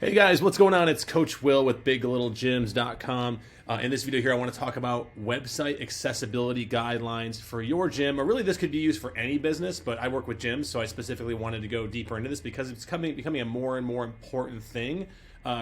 Hey guys, what's going on? It's Coach Will with BigLittleGyms.com. In this video here, I want to talk about website accessibility guidelines for your gym, or really this could be used for any business, but I work with gyms, so I specifically wanted to go deeper into this because it's becoming a more and more important thing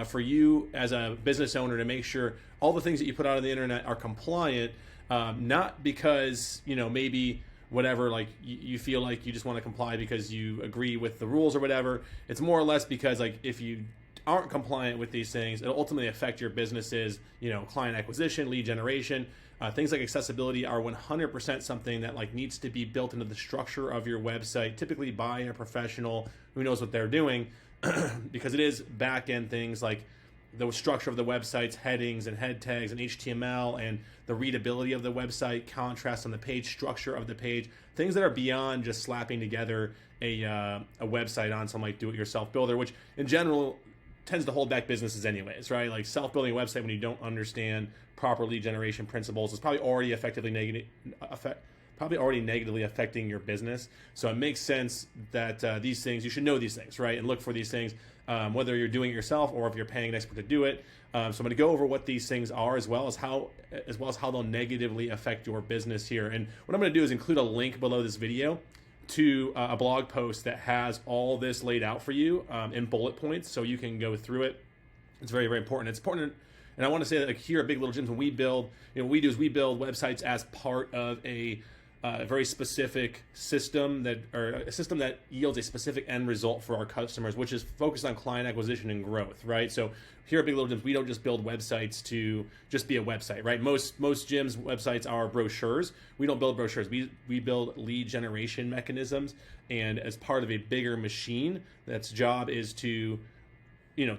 for you as a business owner to make sure all the things that you put out on the internet are compliant, not because, maybe whatever, like you feel like you just want to comply because you agree with the rules or whatever. It's more or less because like if you aren't compliant with these things, it'll ultimately affect your business's, client acquisition, lead generation. Things like accessibility are 100% something that like needs to be built into the structure of your website, typically by a professional who knows what they're doing, because it is back-end things like the structure of the website's headings and head tags and HTML and the readability of the website, contrast on the page, structure of the page, things that are beyond just slapping together a website on some like do-it-yourself builder, which in general tends to hold back businesses anyways, right? Like self-building a website when you don't understand proper lead generation principles is probably already negatively affecting your business. So it makes sense that these things, you should know these things, right? And look for these things, whether you're doing it yourself or if you're paying an expert to do it. So I'm going to go over what these things are as well as how they'll negatively affect your business here. And what I'm going to do is include a link below this video to a blog post that has all this laid out for you in bullet points, so you can go through it. It's very, very important. It's important, and I want to say that like here at Big Little Gyms, when we build, what we do is we build websites as part of a very specific system that yields a specific end result for our customers, which is focused on client acquisition and growth, right? So here at Big Little Gyms, we don't just build websites to just be a website, right? Most gyms' websites are brochures. We don't build brochures. We build lead generation mechanisms, and as part of a bigger machine, that's job is to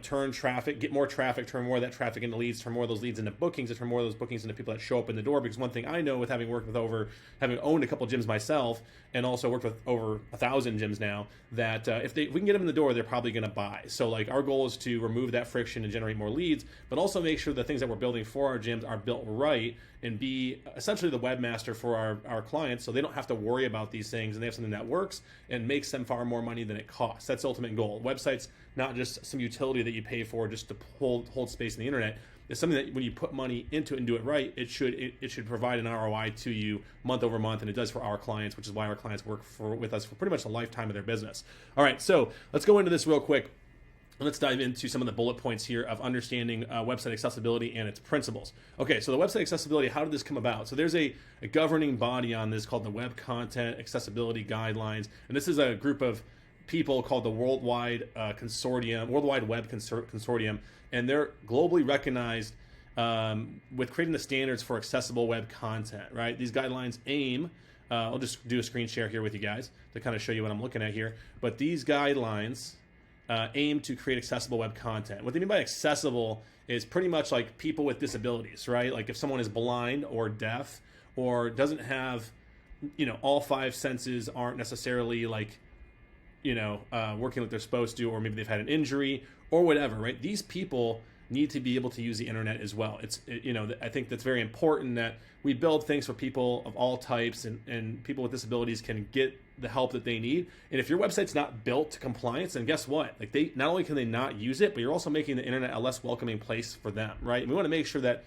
turn traffic, get more traffic, turn more of that traffic into leads, turn more of those leads into bookings, and turn more of those bookings into people that show up in the door. Because one thing I know with having owned a couple gyms myself, and also worked with over 1,000 gyms now, that if we can get them in the door, they're probably going to buy. So like our goal is to remove that friction and generate more leads, but also make sure the things that we're building for our gyms are built right and be essentially the webmaster for our clients, so they don't have to worry about these things and they have something that works and makes them far more money than it costs. That's the ultimate goal. Websites, not just some utility that you pay for just to hold space in the internet. It's something that when you put money into it and do it right, it should provide an ROI to you month over month, and it does for our clients, which is why our clients work with us for pretty much the lifetime of their business. All right, so let's go into this real quick. Let's dive into some of the bullet points here of understanding website accessibility and its principles. Okay, so the website accessibility, how did this come about? So there's a governing body on this called the Web Content Accessibility Guidelines, and this is a group of people called the Worldwide Web Consortium, and they're globally recognized with creating the standards for accessible web content, right? These guidelines aim, I'll just do a screen share here with you guys to kind of show you what I'm looking at here, but these guidelines aim to create accessible web content. What they mean by accessible is pretty much like people with disabilities, right? Like if someone is blind or deaf or doesn't have, all five senses aren't necessarily like, working like they're supposed to, or maybe they've had an injury or whatever, right? These people need to be able to use the internet as well. I think that's very important that we build things for people of all types, and people with disabilities can get the help that they need. And if your website's not built to compliance, then guess what? Like they not only can they not use it, but you're also making the internet a less welcoming place for them, right? And we want to make sure that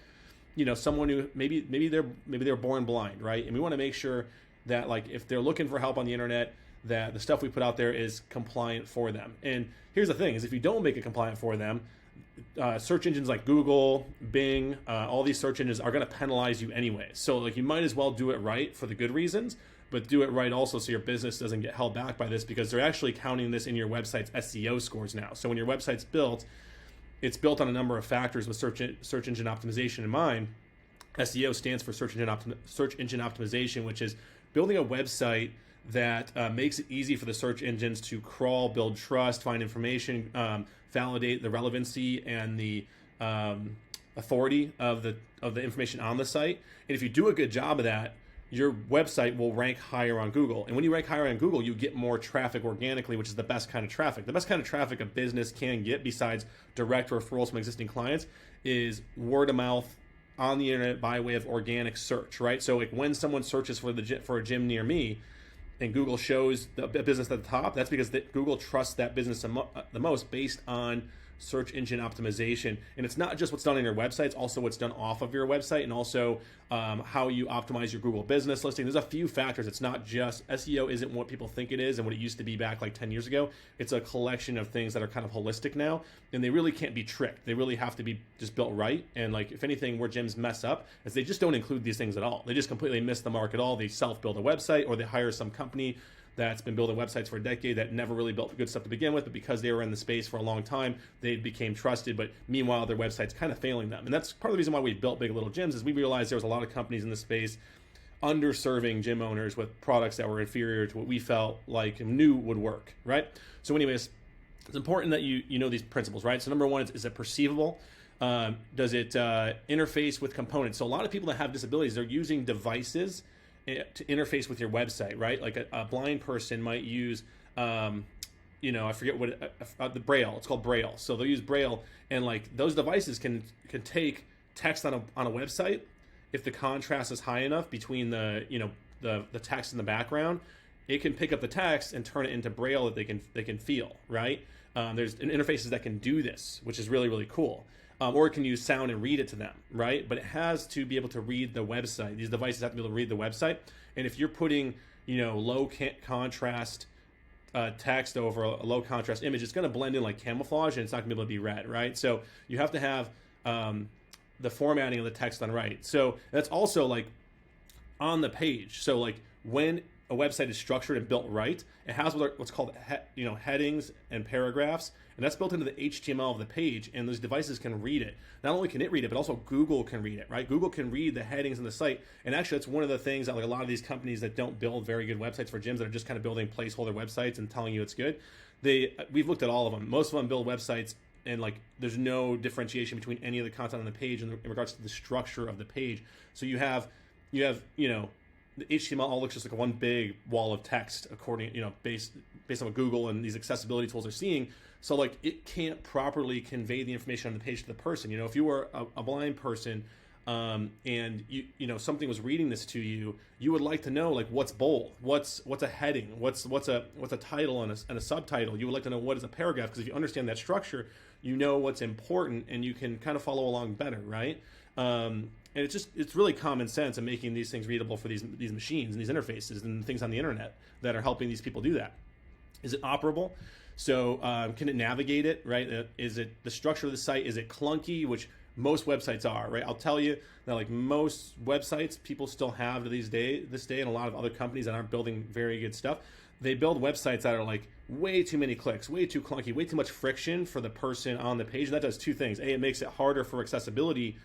someone who maybe they're born blind, right? And we want to make sure that like if they're looking for help on the internet, that the stuff we put out there is compliant for them. And here's the thing: is if you don't make it compliant for them, search engines like Google, Bing, all these search engines are going to penalize you anyway. So like you might as well do it right for the good reasons, but do it right also so your business doesn't get held back by this, because they're actually counting this in your website's SEO scores now. So when your website's built, it's built on a number of factors with search engine optimization in mind. SEO stands for search engine optimization, which is building a website that makes it easy for the search engines to crawl, build trust, find information, validate the relevancy and the authority of the information on the site. And if you do a good job of that, your website will rank higher on Google. And when you rank higher on Google, you get more traffic organically, which is the best kind of traffic. The best kind of traffic a business can get, besides direct referrals from existing clients, is word of mouth on the internet by way of organic search, right? So like when someone searches for a gym near me, and Google shows the business at the top, that's because Google trusts that business the most based on search engine optimization. And it's not just what's done on your website, it's also what's done off of your website, and also how you optimize your Google business listing. There's a few factors. It's not just SEO isn't what people think it is and what it used to be back like 10 years ago. It's a collection of things that are kind of holistic now, and they really can't be tricked. They really have to be just built right. And like, if anything, where gyms mess up is they just don't include these things at all. They just completely miss the mark at all. They self-build a website, or they hire some company that's been building websites for a decade that never really built good stuff to begin with, but because they were in the space for a long time, they became trusted, but meanwhile their website's kind of failing them. And that's part of the reason why we built Big Little Gyms, is we realized there was a lot of companies in the space underserving gym owners with products that were inferior to what we felt like and knew would work, right? So anyways, it's important that you know these principles, right? So number one, is it perceivable? Does it interface with components? So a lot of people that have disabilities, they're using devices to interface with your website, right? Like a blind person might use, I forget what the Braille. It's called Braille. So they'll use Braille, and like those devices can take text on a website if the contrast is high enough between the text in the background. It can pick up the text and turn it into Braille that they can feel, right? There's interfaces that can do this, which is really, really cool. Or it can use sound and read it to them, right? But it has to be able to read the website. These devices have to be able to read the website. And if you're putting, low contrast text over a low contrast image, it's going to blend in like camouflage, and it's not going to be able to be read, right? So you have to have the formatting of the text done right. So that's also like on the page. So like when a website is structured and built right, it has what's called headings and paragraphs, and that's built into the HTML of the page, and those devices can read it. Not only can it read it, but also Google can read it, right? Google can read the headings in the site, and actually that's one of the things that like a lot of these companies that don't build very good websites for gyms, that are just kind of building placeholder websites and telling you it's good, we've looked at all of them. Most of them build websites and like there's no differentiation between any of the content on the page in regards to the structure of the page. So you have the HTML all looks just like one big wall of text, according, based on what Google and these accessibility tools are seeing. So like it can't properly convey the information on the page to the person. If you were a blind person and something was reading this to you, you would like to know like what's bold, what's a heading, what's a title and a subtitle. You would like to know what is a paragraph, because if you understand that structure, you know what's important and you can kind of follow along better, right? And it's really common sense in making these things readable for these machines and these interfaces and things on the internet that are helping these people do that. Is it operable? So can it navigate it, right? Is it the structure of the site? Is it clunky, which most websites are, right? I'll tell you that like most websites people still have to this day, and a lot of other companies that aren't building very good stuff, they build websites that are like way too many clicks, way too clunky, way too much friction for the person on the page. And that does two things. A, it makes it harder for accessibility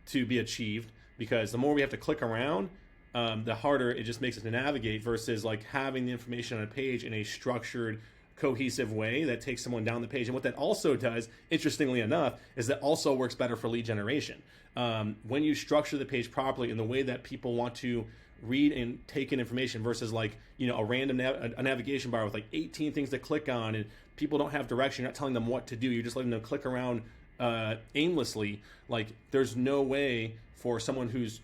to be achieved, because the more we have to click around, the harder it just makes it to navigate, versus like having the information on a page in a structured, cohesive way that takes someone down the page. And what that also does, interestingly enough, is that also works better for lead generation. When you structure the page properly in the way that people want to read and take in information, versus like a random a navigation bar with like 18 things to click on, and people don't have direction, you're not telling them what to do, you're just letting them click around aimlessly. Like there's no way for someone who's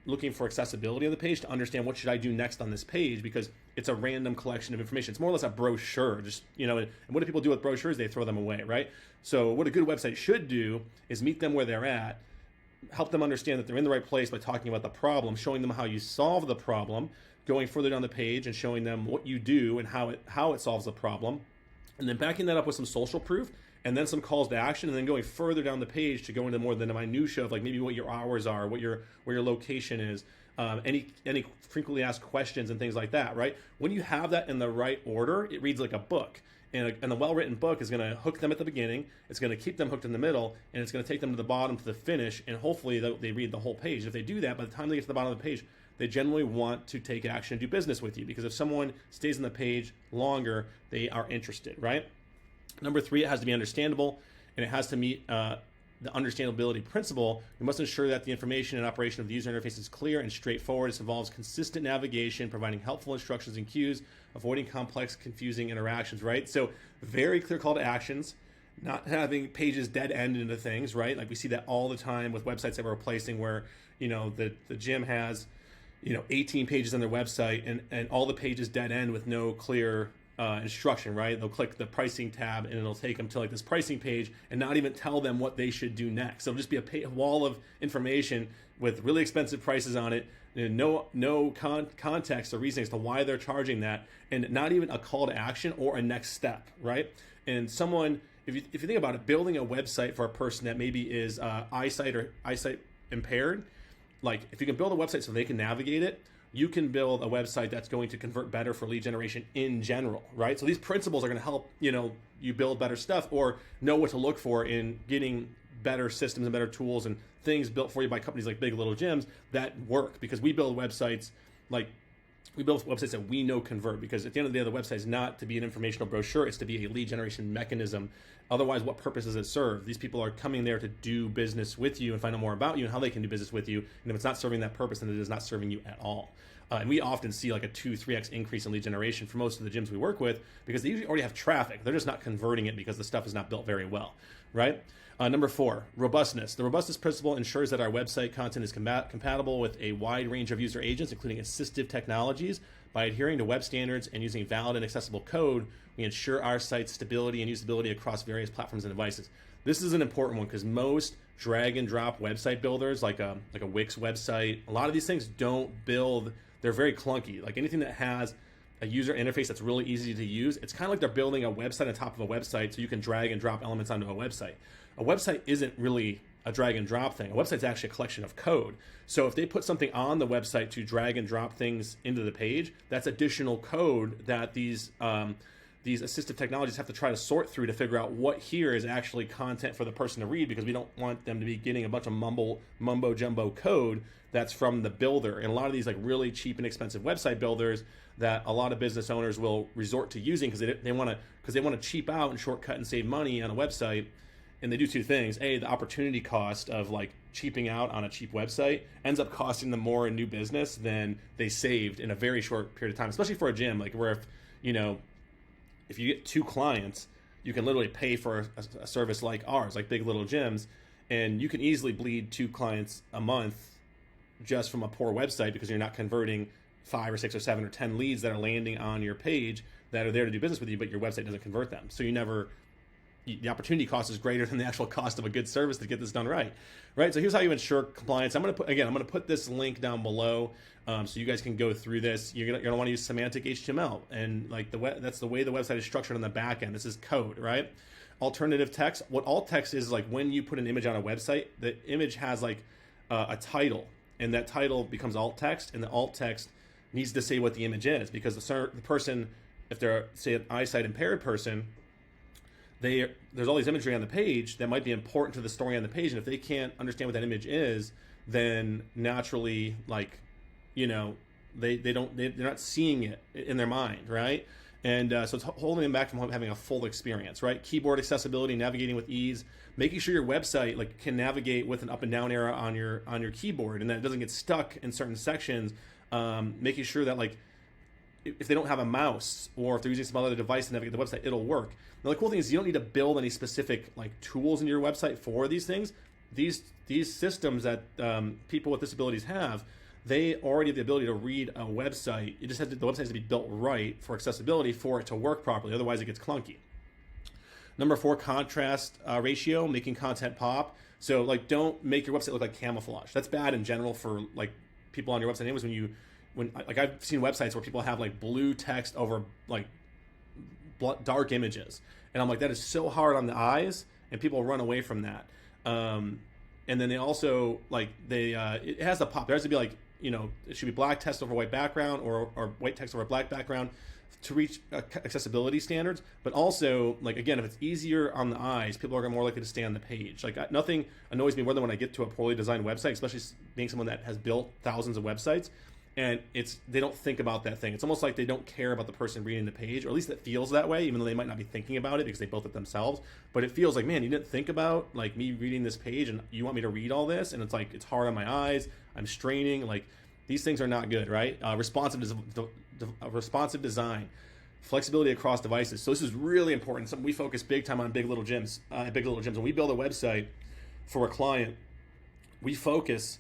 looking for accessibility on the page to understand what should I do next on this page, because it's a random collection of information. It's more or less a brochure, just and what do people do with brochures? They throw them away, right? So what a good website should do is meet them where they're at, help them understand that they're in the right place by talking about the problem, showing them how you solve the problem, going further down the page and showing them what you do and how it solves the problem, and then backing that up with some social proof, and then some calls to action, and then going further down the page to go into more than the minutia of like maybe what your hours are, where your location is, any frequently asked questions and things like that, right? When you have that in the right order, it reads like a book. And a well-written book is going to hook them at the beginning, it's going to keep them hooked in the middle, and it's going to take them to the bottom, to the finish, and hopefully they read the whole page. If they do that, by the time they get to the bottom of the page, they generally want to take action and do business with you, because if someone stays on the page longer, they are interested, right? Number 3, it has to be understandable, and it has to meet the understandability principle. We must ensure that the information and operation of the user interface is clear and straightforward. This involves consistent navigation, providing helpful instructions and cues, avoiding complex, confusing interactions, right? So very clear call to actions, not having pages dead end into things, right? Like we see that all the time with websites that we're replacing, where the gym has 18 pages on their website, and all the pages dead end with no clear instruction, right? They'll click the pricing tab and it'll take them to like this pricing page and not even tell them what they should do next. So it'll just be a wall of information with really expensive prices on it, and no context or reasoning as to why they're charging that, and not even a call to action or a next step, right? And someone, if you think about it, building a website for a person that maybe is eyesight impaired, like if you can build a website so they can navigate it, you can build a website that's going to convert better for lead generation in general, right? So these principles are going to help, you build better stuff or know what to look for in getting better systems and better tools and things built for you by companies like Big Little Gyms that work, because we build websites that we know convert, because at the end of the day, the website is not to be an informational brochure, it's to be a lead generation mechanism. Otherwise, what purpose does it serve? These people are coming there to do business with you and find out more about you and how they can do business with you. And if it's not serving that purpose, then it is not serving you at all. And we often see like a 2-3x increase in lead generation for most of the gyms we work with, because they usually already have traffic. They're just not converting it because the stuff is not built very well, right? Number 4, robustness. The robustness principle ensures that our website content is compatible with a wide range of user agents, including assistive technologies. By adhering to web standards and using valid and accessible code, we ensure our site's stability and usability across various platforms and devices. This is an important one because most drag and drop website builders, like a Wix website, a lot of these things don't build. They're very clunky. Like anything that has a user interface that's really easy to use, it's kind of like they're building a website on top of a website so you can drag and drop elements onto a website. A website isn't really a drag and drop thing. A website's actually a collection of code. So if they put something on the website to drag and drop things into the page, that's additional code that these assistive technologies have to try to sort through to figure out what here is actually content for the person to read, because we don't want them to be getting a bunch of mumbo jumbo code that's from the builder. And a lot of these like really cheap and expensive website builders that a lot of business owners will resort to using because they want to cheap out and shortcut and save money on a website. And they do two things. A, the opportunity cost of like cheaping out on a cheap website ends up costing them more in new business than they saved in a very short period of time, especially for a gym, like where if you get 2 clients, you can literally pay for a service like ours, like Big Little Gyms, and you can easily bleed 2 clients a month just from a poor website because you're not converting 5 or 6 or 7 or 10 leads that are landing on your page that are there to do business with you, but your website doesn't convert them. So the opportunity cost is greater than the actual cost of a good service to get this done right? So here's how you ensure compliance. I'm going to put this link down below so you guys can go through this. You're going to want to use semantic HTML, and like that's the way the website is structured on the back end. This is code, right? Alternative text. What alt text is like when you put an image on a website, the image has like a title, and that title becomes alt text, and the alt text needs to say what the image is, because the person, if they're say an eyesight impaired person, there's all these imagery on the page that might be important to the story on the page, and if they can't understand what that image is, then naturally, like, they're not seeing it in their mind, right? And so it's holding them back from having a full experience, right? Keyboard accessibility, navigating with ease, making sure your website like can navigate with an up and down arrow on your keyboard, and that it doesn't get stuck in certain sections. Making sure that like if they don't have a mouse or if they're using some other device to navigate the website, it'll work. Now the cool thing is you don't need to build any specific like tools in your website for these things. These systems that people with disabilities have, they already have the ability to read a website. The website has to be built right for accessibility for it to work properly. Otherwise, it gets clunky. Number 4, contrast ratio, making content pop. So like, don't make your website look like camouflage. That's bad in general for like people on your website. Anyways, when I've seen websites where people have like blue text over like dark images, and I'm like, that is so hard on the eyes, and people run away from that. And then they also like it has to pop. There has to be like it should be black text over white background or white text over black background to reach accessibility standards. But also, like, again, if it's easier on the eyes, people are more likely to stay on the page. Like, nothing annoys me more than when I get to a poorly designed website, especially being someone that has built thousands of websites, and they don't think about that thing. It's almost like they don't care about the person reading the page, or at least it feels that way, even though they might not be thinking about it because they built it themselves. But it feels like, man, you didn't think about like me reading this page, and you want me to read all this, and it's like it's hard on my eyes. I'm straining. Like, these things are not good, right? Responsive design, flexibility across devices. So this is really important. Something we focus big time on Big Little Gyms. At Big Little Gyms, when we build a website for a client, we focus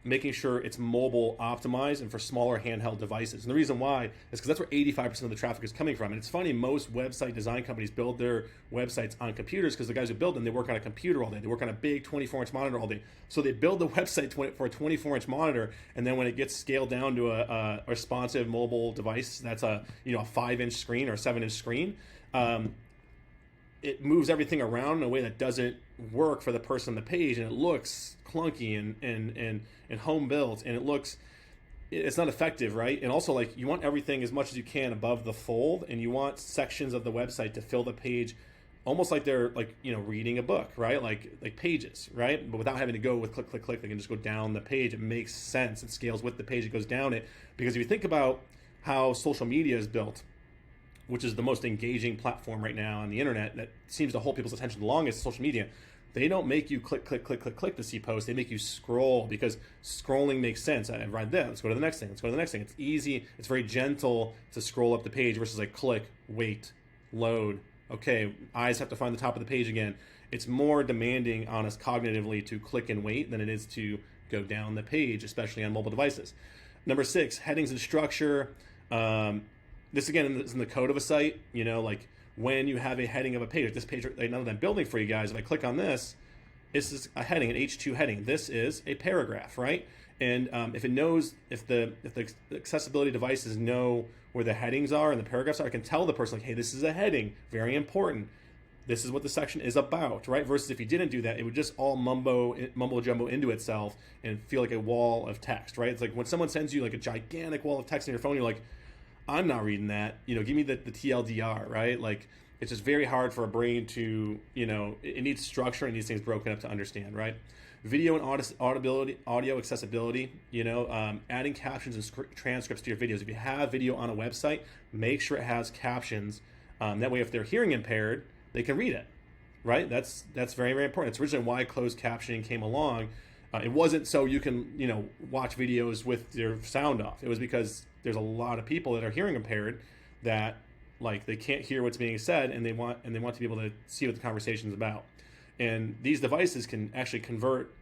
making sure it's mobile optimized and for smaller handheld devices. And the reason why is because that's where 85% of the traffic is coming from. And it's funny, most website design companies build their websites on computers because the guys who build them, they work on a computer all day. They work on a big 24-inch monitor all day. So they build the website for a 24-inch monitor, and then when it gets scaled down to a responsive mobile device that's a 5-inch screen or a 7-inch screen, it moves everything around in a way that doesn't work for the person on the page, and it looks clunky and home built, and it's not effective, right? And also, like, you want everything as much as you can above the fold, and you want sections of the website to fill the page almost like they're reading a book, right? Like pages, right? But without having to go with click, click, click, they can just go down the page. It makes sense. It scales with the page. It goes down it. Because if you think about how social media is built, which is the most engaging platform right now on the internet that seems to hold people's attention the longest, social media, they don't make you click, click, click, click, click to see posts. They make you scroll because scrolling makes sense. I've read that. Let's go to the next thing. Let's go to the next thing. It's easy. It's very gentle to scroll up the page versus like click, wait, load. Okay, eyes have to find the top of the page again. It's more demanding on us cognitively to click and wait than it is to go down the page, especially on mobile devices. Number 6, headings and structure. This again is in the code of a site, like when you have a heading of a page, this page right now that I'm building for you guys, if I click on this is a heading, an H2 heading. This is a paragraph, right? And if the accessibility devices know where the headings are and the paragraphs are, I can tell the person, like, hey, this is a heading, very important. This is what the section is about, right? Versus if you didn't do that, it would just all mumbo jumbo into itself and feel like a wall of text, right? It's like when someone sends you like a gigantic wall of text on your phone, you're like, I'm not reading that. Give me the TLDR, right? Like, it's just very hard for a brain to, it needs structure and needs things broken up to understand, right? Video and audio accessibility, adding captions and transcripts to your videos. If you have video on a website, make sure it has captions. That way, if they're hearing impaired, they can read it, right? That's very, very important. It's originally why closed captioning came along. It wasn't so you can, watch videos with your sound off. It was because there's a lot of people that are hearing impaired that, like, they can't hear what's being said, and they want to be able to see what the conversation is about. And these devices can actually convert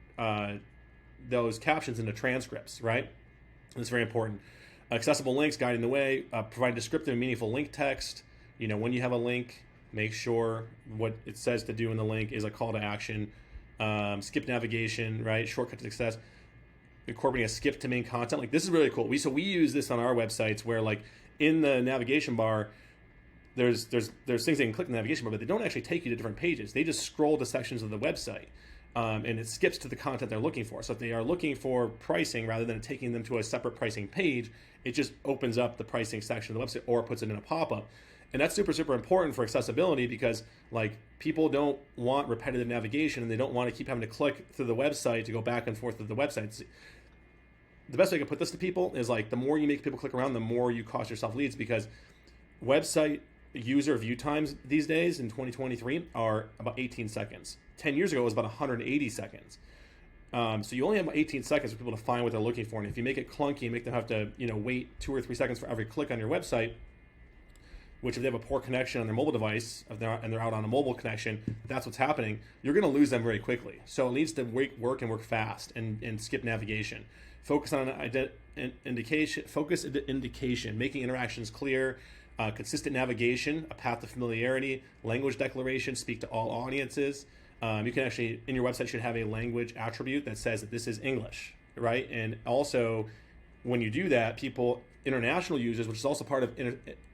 those captions into transcripts, right? That's very important. Accessible links, guiding the way, provide descriptive and meaningful link text. When you have a link, make sure what it says to do in the link is a call to action. Skip navigation, right? Shortcut to success. Incorporating a skip to main content. Like, this is really cool. We use this on our websites where, like, in the navigation bar, there's things they can click in the navigation bar, but they don't actually take you to different pages. They just scroll to sections of the website, and it skips to the content they're looking for. So if they are looking for pricing, rather than taking them to a separate pricing page, it just opens up the pricing section of the website or puts it in a pop-up. And that's super, super important for accessibility because, like, people don't want repetitive navigation, and they don't want to keep having to click through the website to go back and forth through the website. The best way I can put this to people is, like, the more you make people click around, the more you cost yourself leads, because website user view times these days in 2023 are about 18 seconds. 10 years ago, it was about 180 seconds. So you only have about 18 seconds for people to find what they're looking for. And if you make it clunky and make them have to, wait 2 or 3 seconds for every click on your website, which if they have a poor connection on their mobile device, and they're out on a mobile connection, that's what's happening, you're going to lose them very quickly. So it needs to work and work fast and skip navigation. Focus on indication, making interactions clear, consistent navigation, a path to familiarity, language declaration, speak to all audiences. You can actually, in your website, should have a language attribute that says that this is English, right? And also, when you do that, international users, which is also part of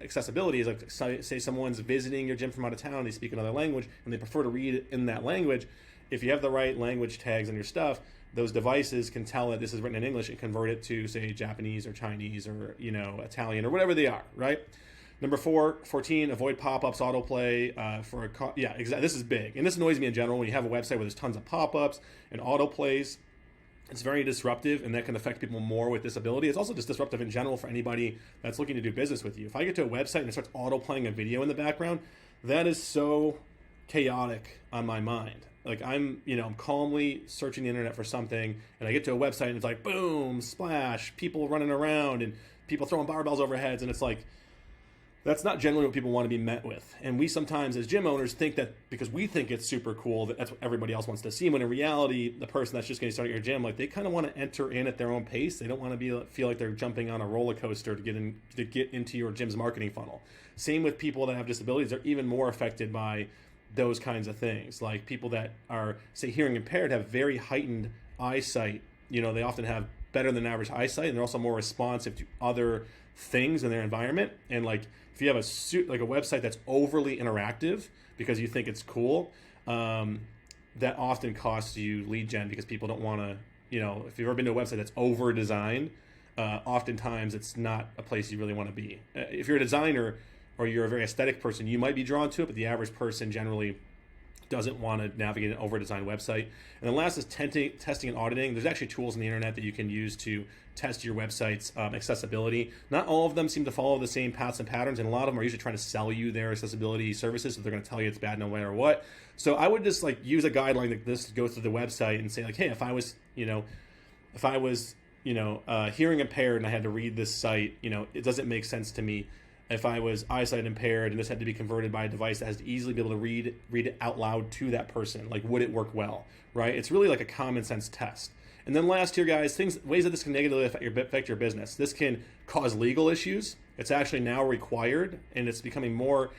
accessibility, is like, say someone's visiting your gym from out of town, they speak another language, and they prefer to read in that language. If you have the right language tags on your stuff, those devices can tell that this is written in English and convert it to, say, Japanese or Chinese or, Italian or whatever they are, right? Number 14, avoid pop-ups, autoplay. This is big. And this annoys me in general when you have a website where there's tons of pop-ups and autoplays. It's very disruptive, and that can affect people more with disability. It's also just disruptive in general for anybody that's looking to do business with you. If I get to a website and it starts auto-playing a video in the background, that is so chaotic on my mind. Like, I'm calmly searching the internet for something, and I get to a website and it's like, boom, splash, people running around and people throwing barbells over heads, and it's like, That's not generally what people want to be met with. And we sometimes, as gym owners, think that because we think it's super cool, that that's what everybody else wants to see. When in reality, the person that's just going to start at your gym, like they kind of want to enter in at their own pace. They don't want to feel like they're jumping on a roller coaster to get into your gym's marketing funnel. Same with people that have disabilities; they're even more affected by those kinds of things. Like people that are, say, hearing impaired have very heightened eyesight. They often have better than average eyesight, and they're also more responsive to other things in their environment. And like if you have a website that's overly interactive because you think it's cool, that often costs you lead gen because people don't want to, if you've ever been to a website that's over designed, oftentimes it's not a place you really want to be. If you're a designer or you're a very aesthetic person, you might be drawn to it, but the average person generally doesn't want to navigate an over-designed website. And then last is testing and auditing. There's actually tools on the internet that you can use to test your website's accessibility. Not all of them seem to follow the same paths and patterns, and a lot of them are usually trying to sell you their accessibility services, so they're going to tell you it's bad no matter what. So I would just use a guideline like this to go through the website and say hey, if I was hearing impaired and I had to read this site, it doesn't make sense to me. If I was eyesight impaired and this had to be converted by a device that has to easily be able to read it out loud to that person, would it work well, right? It's really like a common sense test. And then last here, guys, ways that this can negatively affect your business. This can cause legal issues. It's actually now required, and it's becoming more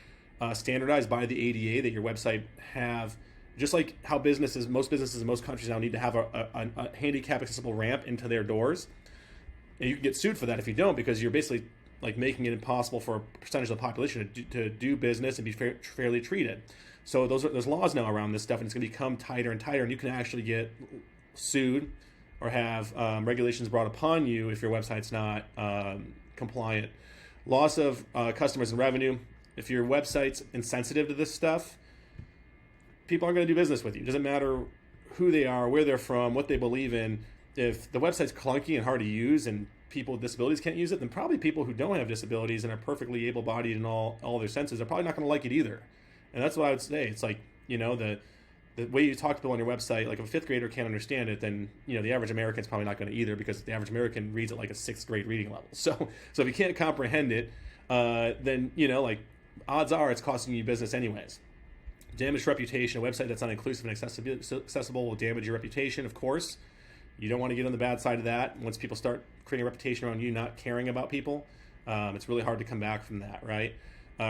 standardized by the ADA that your website have, just like how most businesses in most countries now need to have a handicap accessible ramp into their doors. And you can get sued for that if you don't, because you're basically making it impossible for a percentage of the population to do business and be fairly treated. So there's laws now around this stuff, and it's going to become tighter and tighter, and you can actually get sued or have regulations brought upon you if your website's not compliant. Loss of customers and revenue. If your website's insensitive to this stuff, people aren't going to do business with you. It doesn't matter who they are, where they're from, what they believe in. If the website's clunky and hard to use and people with disabilities can't use it, then probably people who don't have disabilities and are perfectly able-bodied in all their senses are probably not going to like it either. And that's what I would say. It's the way you talk to people on your website, if a fifth grader can't understand it, then the average American's probably not going to either, because the average American reads it like a sixth grade reading level. So if you can't comprehend it, then odds are it's costing you business anyways. Damaged reputation. A website that's not inclusive and accessible will damage your reputation, of course. You don't want to get on the bad side of that. Once people start creating a reputation around you not caring about people, it's really hard to come back from that, right?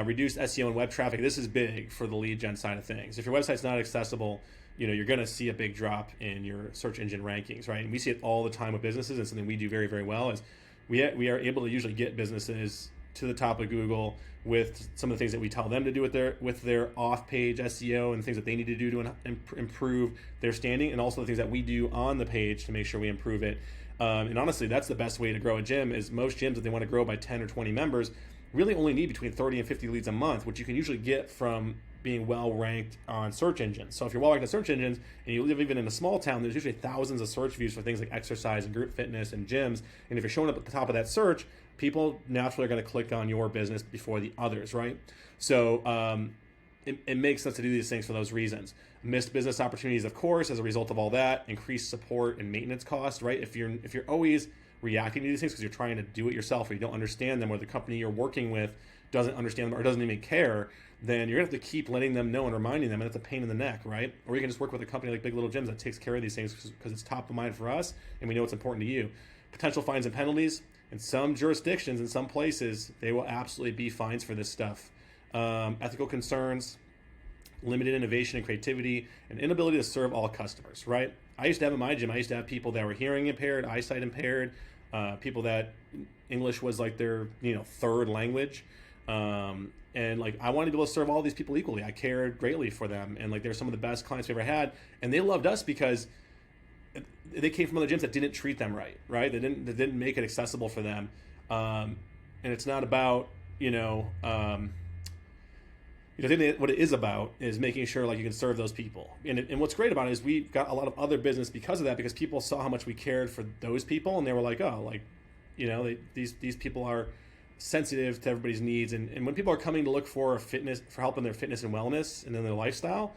Reduced SEO and web traffic. This is big for the lead gen side of things. If your website's not accessible, you're going to see a big drop in your search engine rankings, right? And we see it all the time with businesses, and something we do very, very well is we are able to usually get businesses to the top of Google with some of the things that we tell them to do with their off-page SEO and things that they need to do to improve their standing, and also the things that we do on the page to make sure we improve it. And honestly, that's the best way to grow a gym. Is most gyms, if they want to grow by 10 or 20 members, really only need between 30 and 50 leads a month, which you can usually get from being well ranked on search engines. So if you're well ranked on search engines and you live even in a small town, there's usually thousands of search views for things like exercise and group fitness and gyms. And if you're showing up at the top of that search, people naturally are going to click on your business before the others, right? So it makes sense to do these things for those reasons. Missed business opportunities, of course, as a result of all that. Increased support and maintenance costs, right? If you're always reacting to these things because you're trying to do it yourself, or you don't understand them, or the company you're working with doesn't understand them or doesn't even care, then you're going to have to keep letting them know and reminding them, and it's a pain in the neck, right? Or you can just work with a company like Big Little Gyms that takes care of these things because it's top of mind for us and we know it's important to you. Potential fines and penalties. In some jurisdictions, in some places, they will absolutely be fines for this stuff. Ethical concerns, limited innovation and creativity, and inability to serve all customers, right? I used to have at my gym, people that were hearing impaired, eyesight impaired, people that English was their third language, and I wanted to be able to serve all these people equally. I cared greatly for them, and they're some of the best clients we ever had, and they loved us because they came from other gyms that didn't treat them right? They didn't make it accessible for them, and it's not about I think what it is about is making sure you can serve those people. And what's great about it is we've got a lot of other business because of that, because people saw how much we cared for those people, and they were these people are sensitive to everybody's needs. And when people are coming to look for help in their fitness and wellness and in their lifestyle,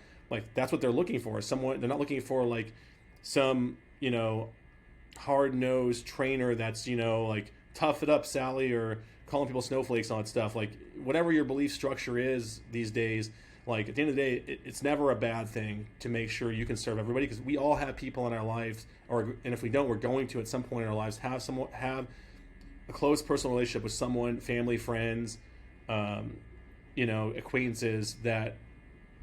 that's what they're looking for. They're not looking for some hard-nosed trainer that's tough it up, Sally, or calling people snowflakes and all that stuff. Like, whatever your belief structure is these days, like, at the end of the day, it's never a bad thing to make sure you can serve everybody, because we all have people in our lives, and if we don't, we're going to at some point in our lives have a close personal relationship with someone, family, friends, acquaintances that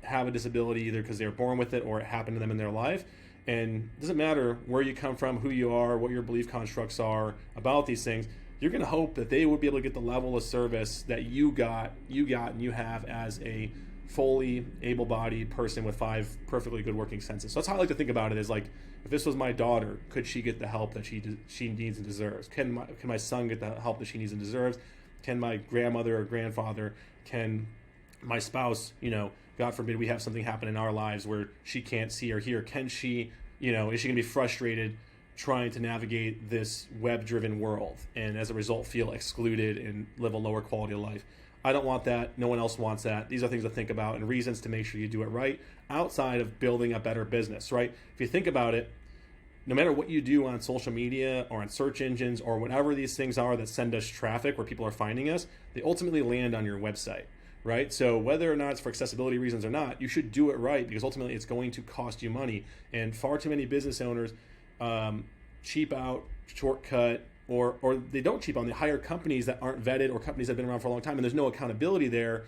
have a disability, either because they were born with it or it happened to them in their life. And it doesn't matter where you come from, who you are, what your belief constructs are about these things. You're going to hope that they would be able to get the level of service that you got and you have as a fully able-bodied person with 5 perfectly good working senses. So that's how I like to think about it, is like, if this was my daughter, could she get the help that she needs and deserves? Can my son get the help that she needs and deserves? Can my grandmother or grandfather, can my spouse, God forbid we have something happen in our lives where she can't see or hear, can she, is she going to be frustrated trying to navigate this web-driven world and as a result feel excluded and live a lower quality of life? I don't want that. No one else wants that. These are things to think about and reasons to make sure you do it right outside of building a better business, right? If you think about it, no matter what you do on social media or on search engines or whatever these things are that send us traffic where people are finding us, they ultimately land on your website, right? So whether or not it's for accessibility reasons or not, you should do it right, because ultimately it's going to cost you money. And far too many business owners cheap out, shortcut, or they don't cheap out. They hire companies that aren't vetted or companies that have been around for a long time, and there's no accountability there.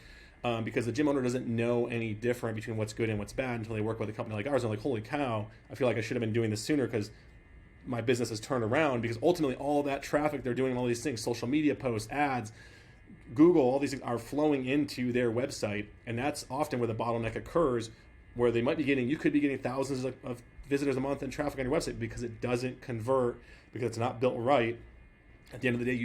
Because the gym owner doesn't know any different between what's good and what's bad until they work with a company like ours. And like, holy cow, I feel like I should have been doing this sooner because my business has turned around, because ultimately all that traffic they're doing, all these things, social media posts, ads, Google, all these things are flowing into their website. And that's often where the bottleneck occurs, where you could be getting thousands of visitors a month and traffic on your website because it doesn't convert, because it's not built right. At the end of the day,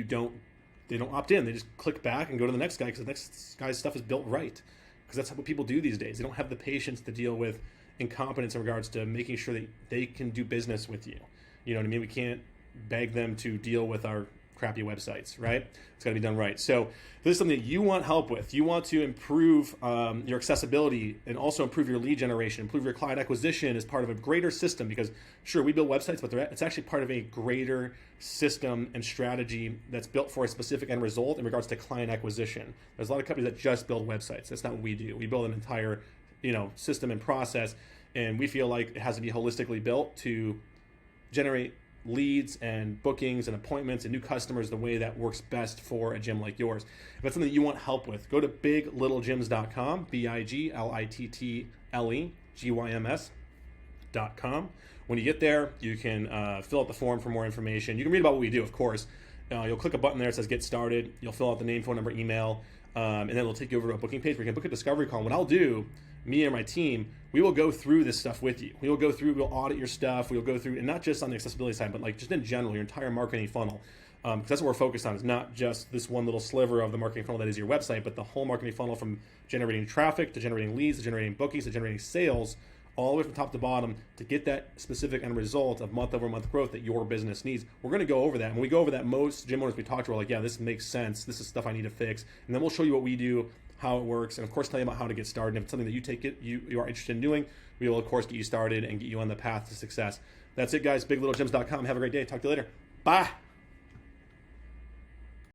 they don't opt in. They just click back and go to the next guy because the next guy's stuff is built right. Because that's what people do these days. They don't have the patience to deal with incompetence in regards to making sure that they can do business with you. You know what I mean? We can't beg them to deal with our crappy websites, right? It's got to be done right. So this is something that you want help with. You want to improve your accessibility and also improve your lead generation, improve your client acquisition as part of a greater system, because sure, we build websites, but it's actually part of a greater system and strategy that's built for a specific end result in regards to client acquisition. There's a lot of companies that just build websites. That's not what we do. We build an entire, system and process, and we feel like it has to be holistically built to generate leads and bookings and appointments and new customers the way that works best for a gym like yours. If that's something that you want help with, go to biglittlegyms.com, biglittlegyms.com. When you get there, you can fill out the form for more information. You can read about what we do, of course. You'll click a button there that says get started. You'll fill out the name, phone number, email, and then it'll take you over to a booking page where you can book a discovery call. And what I'll do, me and my team, we will go through this stuff with you. We'll audit your stuff. We'll go through, and not just on the accessibility side, but like just in general, your entire marketing funnel. Because that's what we're focused on, is not just this one little sliver of the marketing funnel that is your website, but the whole marketing funnel, from generating traffic to generating leads to generating bookings to generating sales, all the way from top to bottom, to get that specific end result of month-over-month growth that your business needs. We're going to go over that. And when we go over that, most gym owners we talk to are like, yeah, this makes sense. This is stuff I need to fix. And then we'll show you what we do, how it works, and of course tell you about how to get started. And if it's something that you are interested in doing, we will of course get you started and get you on the path to success. That's it, guys. biglittlegyms.com. Have a great day. Talk to you later. Bye.